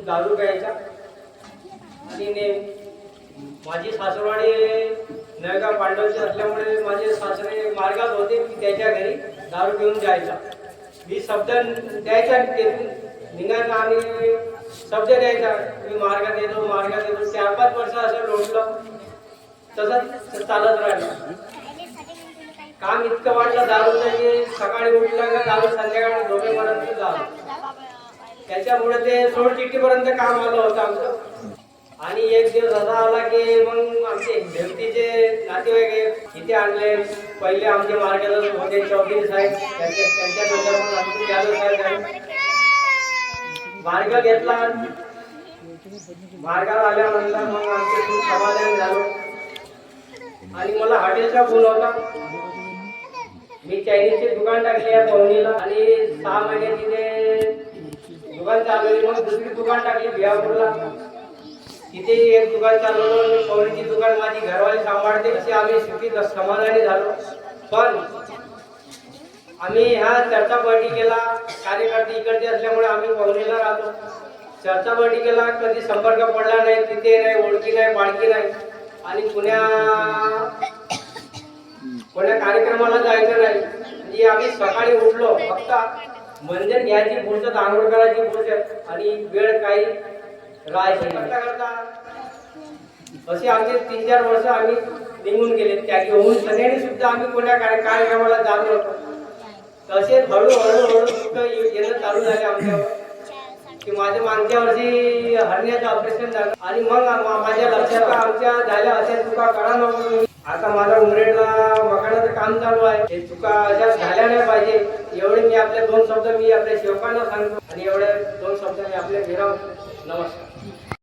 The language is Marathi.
दारू प्यायचा आणि माझी सासरवाडी नळगाव पांडवची असल्यामुळे माझे सासरे मार्गात होते की त्याच्या घरी दारू पिऊन जायचा. मी शब्द द्यायचा निघायचा आणि शब्द द्यायचा मी मार्गात येतो 4-5 वर्ष असं लोटलं तसंच चालत राहिलं. काम इतकं वाटलं दारूचं की सकाळी उठलं का दारू संध्याकाळी झोपेपर्यंत झालं. त्याच्यामुळे ते सोडचिठ्ठीपर्यंत काम आलं होतं आमचं. आणि एक दिवस असा आला की मग आमचे भेवतीचे नातेवाईक इथे आणले. पहिले आमचे मार्गदर्शक होते चौधरी साहेब, त्यांच्यानंतर मग आमचे जाधव साहेब मार्ग घेतला. मार्गावर आल्यानंतर मग आमचे खूप समाधान झालो. आणि मला हॉटेलचा फोन होता. मी चायनीजचे दुकान टाकले या पवनीला आणि 6 महिने तिथे दुकान चालवली. मग दुसरी दुकान टाकली बिहापूरला. तिथे एक दुकान चालवलं. पवनीची दुकान माझी घरवाली सांभाळते. असे आम्ही सुखी समाधानी झालो. पण आम्ही हा चर्चा बैठकीला कार्यकर्ते इकडचे असल्यामुळे आम्ही पवनीला राहतो. चर्चा बैठकीला कधी संपर्क पडला नाही. तिथे नाही ओळखी नाही पाळखी नाही. आणि कोण्या कार्यक्रमाला जायचं नाही. म्हणजे आम्ही सकाळी उठलो फक्त मंदिर घ्यायची पुढचं आंघोळ करायची पुढचं आणि वेळ काही राहायची करता करता असे आमचे 3-4 वर्ष आम्ही निघून गेले. त्यागी होऊन सगळ्यांनी सुद्धा आम्ही कोण्या कार्यक्रमाला जात नव्हतो. तसेच हळूहळू येणं चालू झाले आमच्यावर की माझ्या मागच्या वर्षी हरण्याचं ऑपरेशन झालं. आणि मग माझ्या लक्षात आमच्या झाल्या अशा चुका करा नको. आता माझा उमरेडला मकानाचं काम चालू आहे. हे चुका अशा झाल्या नाही पाहिजे. एवढे मी आपले 2 शब्द मी आपल्या सेवकांना सांगतो आणि एवढे 2 शब्द मी आपल्या विराम. नमस्कार.